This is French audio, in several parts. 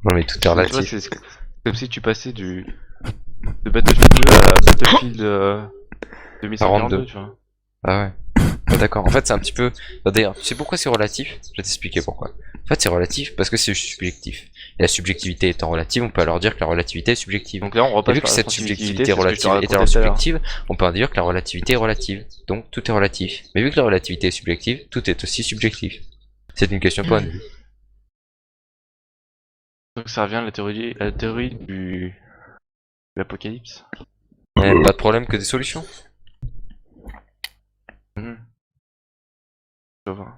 Non mais tout est Tu vois, relatif. c'est comme si tu passais de Battlefield 2 à Battlefield 2042, tu vois. Ah ouais. Ouais, d'accord. En fait, c'est un petit peu. Bah, d'ailleurs, tu sais pourquoi c'est relatif? Je vais t'expliquer pourquoi. En fait, c'est relatif parce que c'est subjectif. Et la subjectivité étant relative, on peut alors dire que la relativité est subjective. Donc là, on Et repasse vu que par la cette transitivité, subjectivité c'est ce que je te relative est racontais alors tout à l'heure. subjective, on peut en dire que la relativité est relative. Donc tout est relatif. Mais vu que la relativité est subjective, tout est aussi subjectif. C'est une question de point de vue. Donc ça revient à la théorie de l'apocalypse. Pas de problème que des solutions. Mhm. Je vois.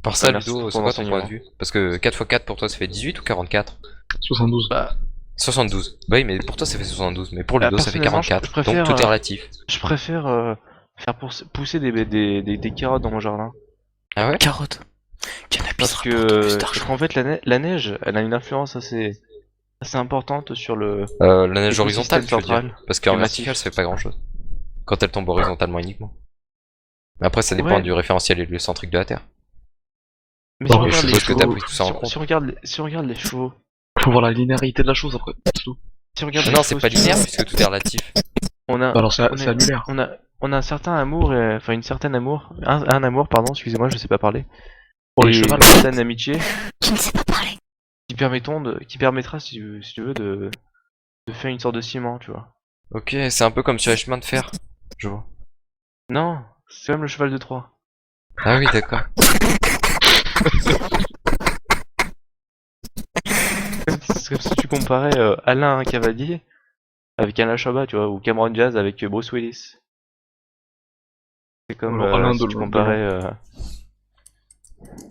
Par ça, Merci Ludo, pour c'est ton quoi ton point de enseignement. vue? Parce que 4 x 4 pour toi ça fait 18 ou 44? 72. Bah, 72. Bah oui, mais pour toi ça fait 72. Mais pour bah, Ludo ça fait personnellement, 44. je préfère, Donc tout est relatif. je préfère faire pousser des carottes dans mon jardin. Ah ouais? Carotte. Cannabis Parce rapporte plus que, d'argent. parce qu'en fait, la neige, elle a une influence assez importante sur La neige horizontale, l'écosystème tu veux dire? central. Parce qu'en et vertical, massif. ça fait pas grand chose. Quand elle tombe horizontalement uniquement. Mais après, ça dépend Ouais. du référentiel héliocentrique de la Terre. Mais Bon, si on mais Et je regarde les suppose que t'as chevaux, pris tout ça en compte. si on regarde les chevaux, Faut voir la linéarité de la chose après, c'est tout. si on regarde Mais les non, chevaux, c'est pas si tu veux, linéaire puisque tout est relatif. on a, Bah alors c'est on c'est est- annulaire. on a un certain amour, enfin une certaine amour, un amour, pardon, excusez-moi, je sais pas parler, Pour les et chevals. une certaine amitié Je ne sais pas parler. qui permettra, si tu veux, de faire une sorte de ciment, tu vois. Ok, c'est un peu comme sur les chemins de fer. Je vois. Non, c'est même le cheval de Troie. Ah oui, d'accord. C'est comme si tu comparais Alain Cavalier avec Alain Chabat, tu vois, ou Cameron Diaz avec Bruce Willis. C'est comme Alors, Alain si tu comparais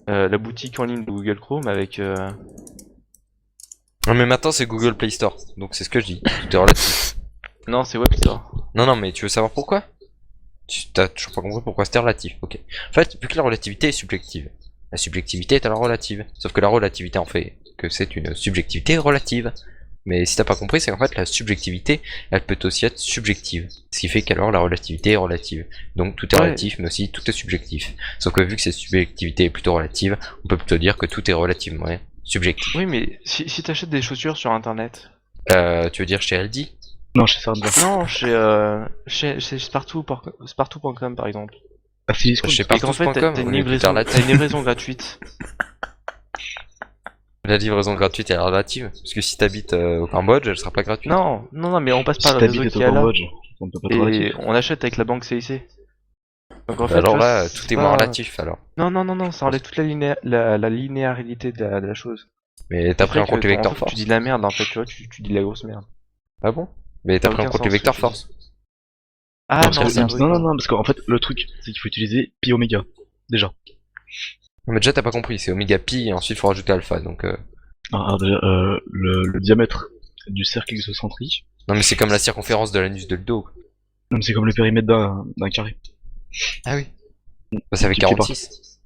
la boutique en ligne de Google Chrome avec Non, mais maintenant c'est Google Play Store. Donc c'est ce que je dis. Tout est relatif. non, c'est Webstore. Non, non, mais tu veux savoir pourquoi? Tu t'as toujours pas compris pourquoi c'était relatif. Ok. En fait, vu que la relativité est subjective, la subjectivité est alors relative. Sauf que la relativité en fait que c'est une subjectivité relative. Mais si t'as pas compris, c'est qu'en fait la subjectivité, elle peut aussi être subjective. Ce qui fait qu'alors la relativité est relative. Donc tout est Ouais. relatif, mais aussi tout est subjectif. Sauf que vu que cette subjectivité est plutôt relative, on peut plutôt dire que tout est relativement subjectif. Oui, mais si t'achètes des chaussures sur internet. Tu veux dire chez Aldi? Non, chez Sardia. Non, chez Spartoo.com par exemple. Ah, c'est discount. Chez Et qu'en fait, Partout.com, t'as une on est plus livraison, relatif. t'as une livraison gratuite. La livraison gratuite est relative, parce que si t'habites au Cambodge, elle sera pas gratuite. Non, mais on passe Si par le réseau t'habites au qui est là. Cambodge, on peut pas être Et relatif. on achète avec la banque CIC. Donc en fait, Alors tu vois, là, c'est tout est pas- moins relatif alors. Non, ça enlève toute la linéarité de la chose. Mais t'as C'est pris en vrai compte que les en vecteurs fait, force. tu dis de la merde en fait, tu vois, tu dis de la grosse merde. Ah bon? Mais t'as Ça a pris en aucun compte les sens, vecteurs ce que tu force. Ah Parce non, que- c'est un non, parce qu'en fait, le truc, c'est qu'il faut utiliser pi oméga. Déjà. Non, mais déjà t'as pas compris, c'est oméga pi et ensuite faut rajouter alpha, donc Alors, déjà, le diamètre du cercle exocentrique, Non mais c'est comme la circonférence de l'anus de Ludo. donc c'est comme le périmètre d'un carré. Ah oui. Bah, ça fait Multiplié par- 46.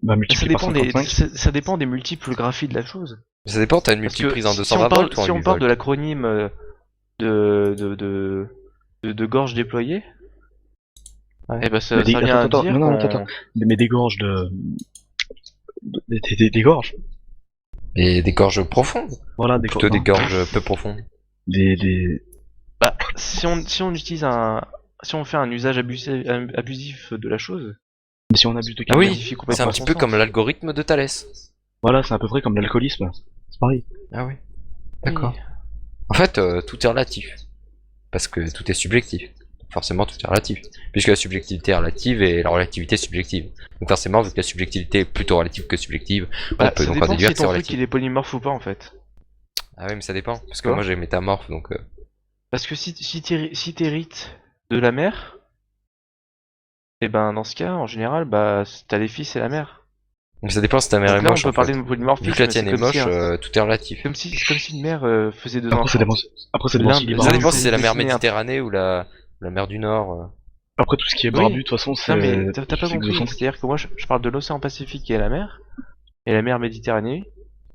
Bah, Ça multiplié par dépend des, 55. ça dépend des multiples graphies de la chose. Ça dépend, t'as une Parce que multiprise en si 220 on parle, volts ou en si 8 on parle de volts. l'acronyme de gorge déployée, Ouais. eh ben ça, Mais ça vient à attends, dire non, qu'on... attends. Mais des gorges des gorges. Et des gorges profondes. Voilà, des Plutôt gorges. des gorges peu profondes. Des. Bah, si on utilise si on fait un usage abusif de la chose, Mais si on abuse de Ah oui, modifie c'est complètement un petit son peu sens. comme l'algorithme de Thalès. Voilà, c'est à peu près comme l'alcoolisme. C'est pareil. Ah oui. Oui. D'accord. En fait, tout est relatif. Parce que tout est subjectif. Forcément, tout est relatif. Puisque la subjectivité est relative et la relativité est subjective. Donc forcément, vu que la subjectivité est plutôt relative que subjective, on Bah, peut ça donc en dépend déduire si que c'est ton truc relatif. il est polymorphe ou pas en fait. Ah oui, mais ça dépend. Parce que Quoi moi j'ai métamorphe, donc... Parce que si t'hérites de la mère, et ben dans ce cas, en général, bah t'as les fils et la mère. Mais ça dépend si ta mère Donc est là, moche, on peut en parler fait. de polymorphisme. Vu que la mais tienne c'est est comme si moche, un- tout est relatif. c'est comme si une mère faisait deux Après, enfants. ça dépend. Après, ça dépend L'un- s'il est l'un- Ça barbu. dépend si c'est la mer dessiner un- Méditerranée ou la mer du Nord. Après, tout ce qui est Oui. barbu, de toute façon, c'est. Non mais t'as pas c'est compris. exocentrique. C'est-à-dire que moi, je parle de l'océan Pacifique qui est la mer, et la mer Méditerranée.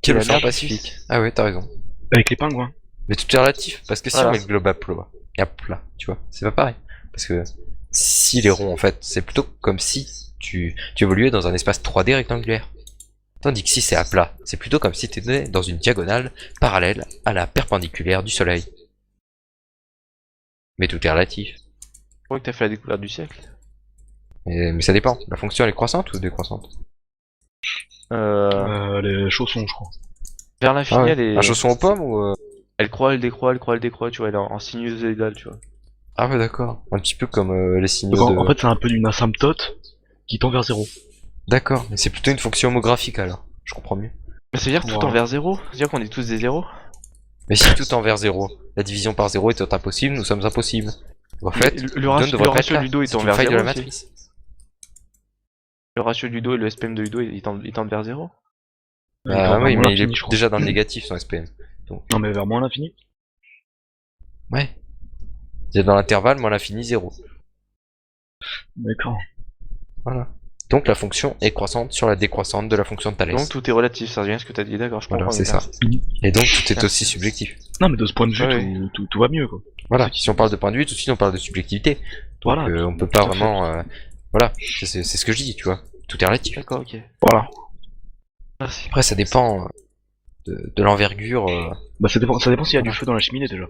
Qui est la l'océan mer du Pacifique. Fils. Ah oui, t'as raison. Avec les pingouins. Mais tout est relatif, parce que si Voilà. on met le globe à plat, tu vois, c'est pas pareil. Parce que s'il est rond, en fait, c'est plutôt comme si tu évoluais dans un espace 3D rectangulaire. Tandis que si c'est à plat, c'est plutôt comme si tu étais dans une diagonale parallèle à la perpendiculaire du Soleil. Mais tout est relatif. Je crois que t'as fait la découverte du siècle. Mais ça dépend. La fonction elle est croissante ou décroissante? Les chaussons, je crois. Vers l'infini, Ah ouais. elle est... Un chausson aux pommes ou... Elle croît, elle décroît, elle croît, elle décroît, tu vois, elle est en sinusoïdale, tu vois. Ah ouais d'accord. Un petit peu comme les signaux Donc, de... en fait, c'est un peu une asymptote qui tend vers 0. D'accord, mais c'est plutôt une fonction homographique alors. Je comprends mieux. Mais ça veut dire tout Voilà. envers 0? Ça veut dire qu'on est tous des zéros? Mais si tout tend vers 0, la division par 0 est impossible, nous sommes impossibles. En fait, Le ratio, devrait le pas ratio être là. du dos est C'est une envers faille de 0 la aussi. matrice. Le ratio du dos et le SPM de Udo, ils tendent vers 0? Ah oui, mais il je est crois. déjà dans le négatif son SPM. Non, mais vers moins l'infini. Ouais. Il est dans l'intervalle, moins l'infini 0. D'accord. Voilà. Donc la fonction est croissante sur la décroissante de la fonction de Thalès. Donc tout est relatif, ça revient à ce que t'as dit, d'accord, je comprends. Voilà, c'est mais ça. merci. Et donc tout est Merci. aussi subjectif. Non, mais de ce point de vue, Ouais. tout va mieux, quoi. Voilà, si on parle de point de vue, tout de suite on parle de subjectivité. Donc Voilà, on peut pas tout à fait. vraiment... Voilà, c'est ce que je dis, tu vois. Tout est relatif. D'accord, ok. Voilà. Merci. Après ça dépend de l'envergure. Bah, ça dépend s'il y a du feu dans la cheminée, déjà.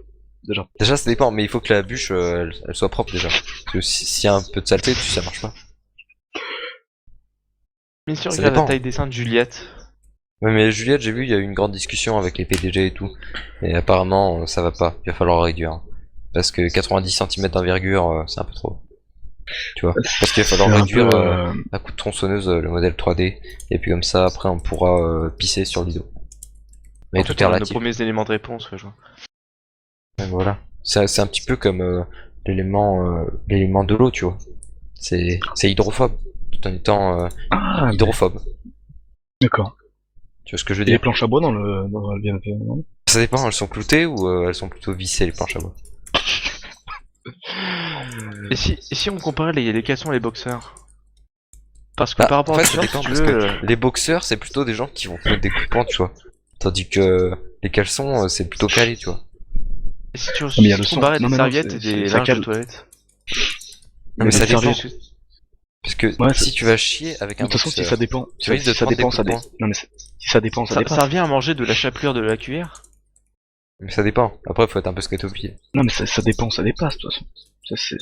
Déjà ça dépend, mais il faut que la bûche elle soit propre déjà. Parce que s'il y a un peu de saleté dessus, ça marche pas. Mais si on Ça regarde la dépend. taille des seins de Juliette, Ouais, mais Juliette, j'ai vu, il y a eu une grande discussion avec les PDG et tout. Et apparemment, ça va pas. Il va falloir réduire. Parce que 90 cm d'envergure, c'est un peu trop. Tu vois. Parce qu'il va falloir C'est un réduire peu, à coup de tronçonneuse le modèle 3D. Et puis comme ça, après, on pourra pisser sur l'ISO. Mais en tout fait, est on a nos relatif. premiers éléments de réponse, ouais, je vois. Ouais, voilà. C'est un petit peu comme l'élément de l'eau, tu vois. C'est hydrophobe. Tout en étant Ah, hydrophobe. d'accord. Tu vois ce que je veux Il y a les dire? planches à bois dans le BMP, non? Ça dépend, elles sont cloutées ou elles sont plutôt vissées les planches à bois? Et si on comparait les caleçons et les boxeurs? Parce que Bah, par rapport en fait, à ça ça, dépend si tu parce veux, que les boxeurs, c'est plutôt des gens qui vont te mettre des coups de poing, tu vois. Tandis que les caleçons, c'est plutôt calé, tu vois. et si tu mais il y a si le tu son. comparais Non, des mais non, serviettes et c'est- des ça linges de cale. toilette? Non, mais ça les dépend. serviettes, Parce que Ouais, si tu vas chier avec de un toute façon, si boxeur, ça dépend, tu risques de te ça prendre des dépend, coups ça de dépend. poing. Non, mais si ça dépend, ça Ça, dépend. ça revient à manger de la chapelure de la cuillère? Mais ça dépend. Après, faut être un peu scatopie. Non, mais ça dépend, ça dépasse, de toute façon. Ça, c'est...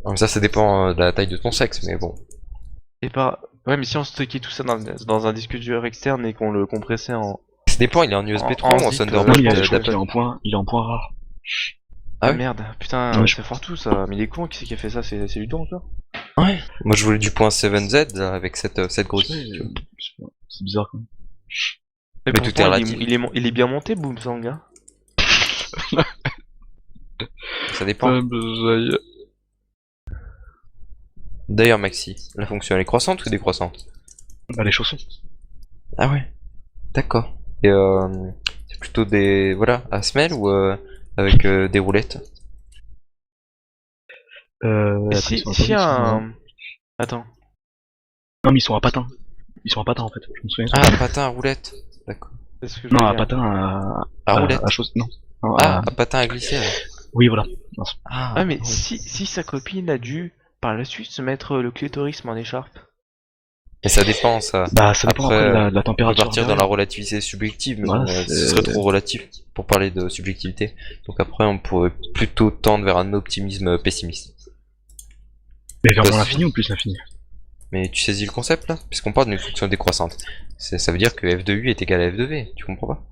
Non, mais ça dépend de la taille de ton sexe, mais bon. Et pas... Ouais, mais si on stockait tout ça dans un disque dur externe et qu'on le compressait en... Ça dépend, il est en USB 3 en ou en zip, Non, Thunderbolt mais Ouais, je crois qu'il d'Apple. il est en point rare. Ah Ah ouais merde, putain, Ouais, c'est fort tout ça. Mais il est con, qui c'est qui a fait ça? C'est du don, toi? Ouais. Moi, je voulais du point 7Z avec cette grosse. C'est bizarre, quand même. Mais tout pourtant, est relatif. il est bien monté, Boomsang, hein? Ça dépend. D'ailleurs, Maxi, la fonction elle est croissante ou décroissante? Bah, les chaussons. Ah ouais. D'accord. Et c'est plutôt des à semelle ou avec des roulettes? Et Attends, si, ils sont à si combien, ils sont à- un... Attends. Non, mais ils sont à patin. Ils sont à patin, en fait. Je me souviens. Ah, patin à roulette. D'accord. C'est ce que je Non, veux à dire. patin à... À roulette. À chose... Non. Non, Ah, à- à patin à glisser. Ouais. Oui, voilà. Ah, Ah, mais ouais. si sa copine a dû, par la suite, se mettre le clitorisme en écharpe. Mais ça dépend, ça. Bah, ça dépend Après, après de la On peut température. partir dans la relativité subjective, mais Voilà, bon, ce c'est- serait trop relatif pour parler de subjectivité. Donc après, on pourrait plutôt tendre vers un optimisme pessimiste. Mais vers Parce- moins l'infini ou plus l'infini? Mais tu saisis le concept là? Puisqu'on parle d'une fonction décroissante. Ça veut dire que f de u est égal à f de v, tu comprends pas?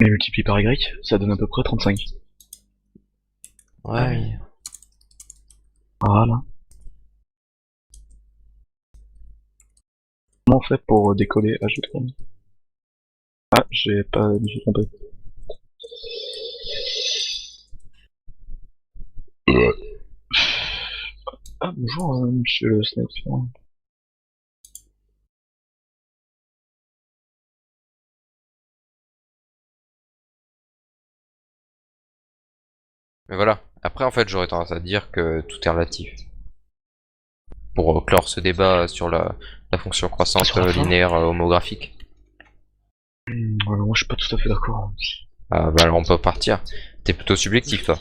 Mais multiplié par y, ça donne à peu près 35. Ah oui. Voilà. Comment on fait pour décoller? Ah, j'ai trompé. Ah, j'ai trompé. Ah, bonjour, monsieur le sniper. Mais voilà. Après, en fait, j'aurais tendance à dire que tout est relatif. Pour clore ce débat sur la fonction croissante Sur la fin linéaire homographique. Moi, je suis pas tout à fait d'accord. Ah, bah alors on peut partir. T'es plutôt subjectif, toi.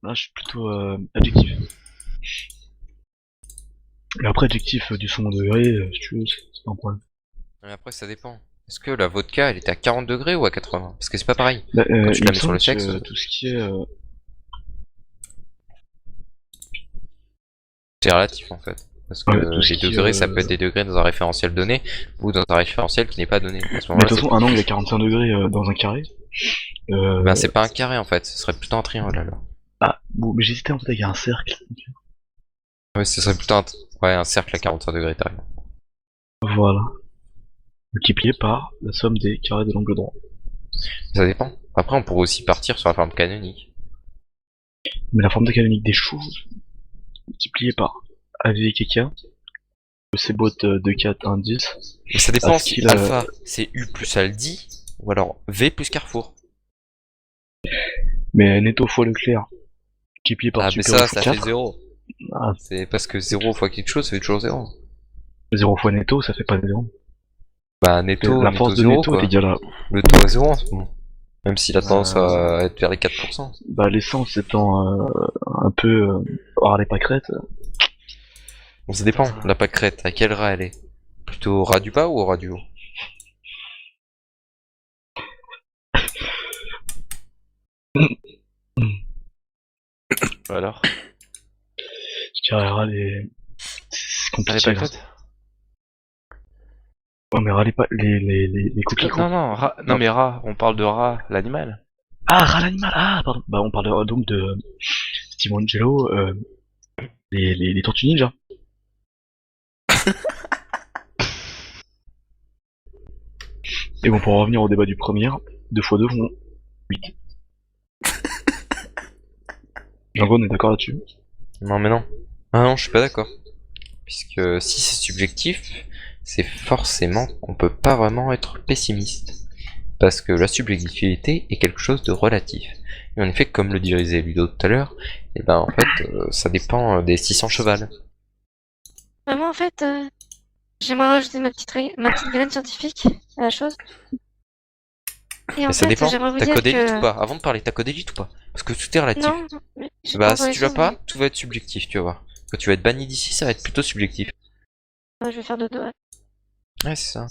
Là, je suis plutôt adjectif. Et après, adjectif du second degré, si tu veux, c'est pas un problème. Mais après, ça dépend. Est-ce que la vodka, elle était à 40 degrés ou à 80? Parce que c'est pas pareil. Bah, Quand tu il la me mets sur le semble sexe. que tout ce qui est... C'est relatif en fait. Parce que Ouais, tout ce les qui, degrés, ça peut être des degrés dans un référentiel donné ou dans un référentiel qui n'est pas donné. À ce Mais de moment-là, toute c'est façon, un angle à 45 degrés dans un carré. ben, c'est pas un carré en fait, ce serait plutôt un triangle alors. Ah, bon, mais j'hésitais en fait avec un cercle. Ouais, ce serait plutôt ouais, un cercle à 45 degrés, t'as raison. Voilà. Multiplié par la somme des carrés de l'angle droit. Ça dépend. Après, on pourrait aussi partir sur la forme canonique. Mais la forme canonique des choses, multiplié par AV KK, c'est bot 2, 4, 1, 10. Mais ça dépend Est-ce si qu'il a- alpha c'est U plus Aldi ou alors V plus Carrefour. Mais netto fois Leclerc, multiplié par Ah, mais supérieur ça fois fait 4. 0. Ah, C'est parce que 0 fois quelque chose, ça fait toujours 0. 0 fois netto, ça fait pas 0. Bah, netto, La force de 0, netto quoi. est égale à... Le taux est 0 en ce moment. Même s'il a tendance à être vers les 4%. Bah, l'essence étant un peu... hors les pâquerettes. Bon, ça dépend, la pâquerette, à quel rat elle est? Plutôt au ras du bas ou au ras du haut? Alors, Je dirais les... C'est t'as les compliqué, là. pâquerettes? Ouais, mais râlez pas les cookies. Non, non, non, mais rat, on parle de rat, l'animal. Ah, rat l'animal. Ah, pardon. Bah, on parle donc de Steve Angelo, les Tortues Ninja. Et bon, pour en revenir au débat du premier, 2 fois 2 font 8. Django, on est d'accord là-dessus. Non mais non. Ah non, je suis pas d'accord. Puisque si c'est subjectif, c'est forcément qu'on peut pas vraiment être pessimiste. Parce que la subjectivité est quelque chose de relatif. Et en effet, comme le disait Ludo tout à l'heure, et ben en fait, ça dépend des 600 chevals. Moi, en fait, j'aimerais rajouter ma petite graine scientifique à la chose. Et en Mais ça fait, dépend, j'aimerais vous t'as dire code élite que... ou pas? Avant de parler, t'as code élite ou pas? Parce que tout est relatif. Non, mais je Bah pense dans si les tu l'as choses, pas, tout va être subjectif, tu vas voir. Quand tu vas être banni d'ici, ça va être plutôt subjectif. je vais faire dodo. Ouais. Ouais, c'est ça.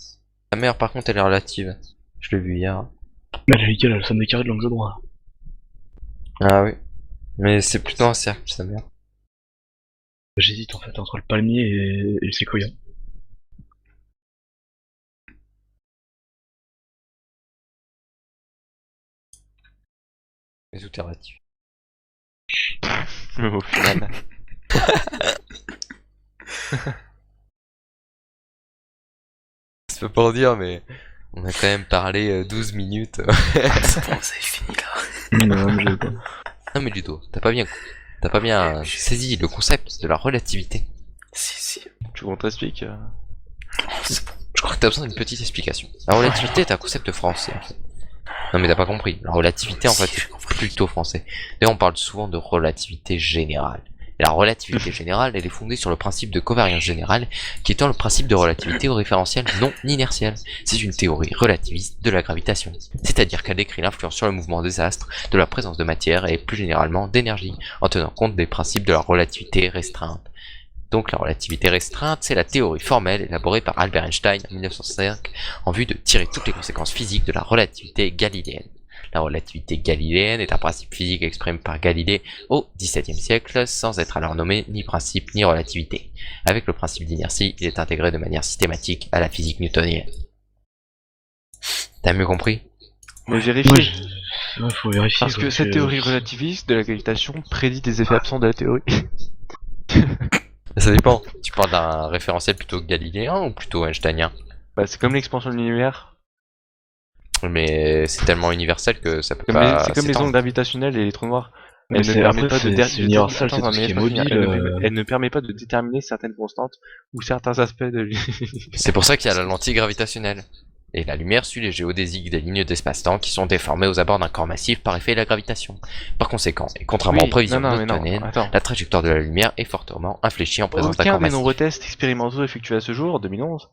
La mère, par contre, elle est relative. Je l'ai vu hier. Mais elle est égale à la somme des carrés de l'angle droit. Ah oui. Mais c'est plutôt un cercle, sa mère. J'hésite en fait entre le palmier et le séquoia. Mais tout est relatif. Mais au final. Ça peut pas en dire, mais on a quand même parlé 12 minutes. C'est bon, ça est fini là. Non, mais j'ai pas. Non mais Ludo, t'as pas bien saisi le concept de la relativité. Si. Tu veux qu'on t'explique Oh, c'est bon. Je crois que t'as besoin d'une petite explication. La relativité est un concept français en fait. Non mais t'as pas compris. La relativité en Si, fait j'ai est compris. plutôt français. D'ailleurs on parle souvent de relativité générale. Et la relativité générale, elle est fondée sur le principe de covariance générale, qui étant le principe de relativité au référentiel non inertiel. C'est une théorie relativiste de la gravitation. C'est-à-dire qu'elle décrit l'influence sur le mouvement des astres, de la présence de matière et plus généralement d'énergie, en tenant compte des principes de la relativité restreinte. Donc la relativité restreinte, c'est la théorie formelle élaborée par Albert Einstein en 1905 en vue de tirer toutes les conséquences physiques de la relativité galiléenne. La relativité galiléenne est un principe physique exprimé par Galilée au XVIIe siècle sans être alors nommé ni principe ni relativité. Avec le principe d'inertie, il est intégré de manière systématique à la physique newtonienne. T'as mieux compris? Mais vérifier. Ouais, faut vérifier. Parce que cette théorie relativiste de la gravitation prédit des effets absents de la théorie. Ça dépend. Tu parles d'un référentiel plutôt galiléen ou plutôt einsteinien? Bah, c'est comme l'expansion de l'univers. Mais c'est tellement universel que ça peut C'est pas comme les s'étendre. ondes gravitationnelles et les trous noirs. Mais Elle ne c'est- permet après, pas de c'est universel, c'est Attends, tout ce mais qui est laisse-moi finir. mobile. Elle ne permet pas de déterminer certaines constantes ou certains aspects de C'est pour ça qu'il y a la lentille gravitationnelle. Et la lumière suit les géodésiques des lignes d'espace-temps qui sont déformées aux abords d'un corps massif par effet de la gravitation. Par conséquent, et contrairement aux prévisions newtoniennes, Attends. la trajectoire de la lumière est fortement infléchie en présence d'un Aucun corps des massif. nombreux tests expérimentaux effectués à ce jour, 2011,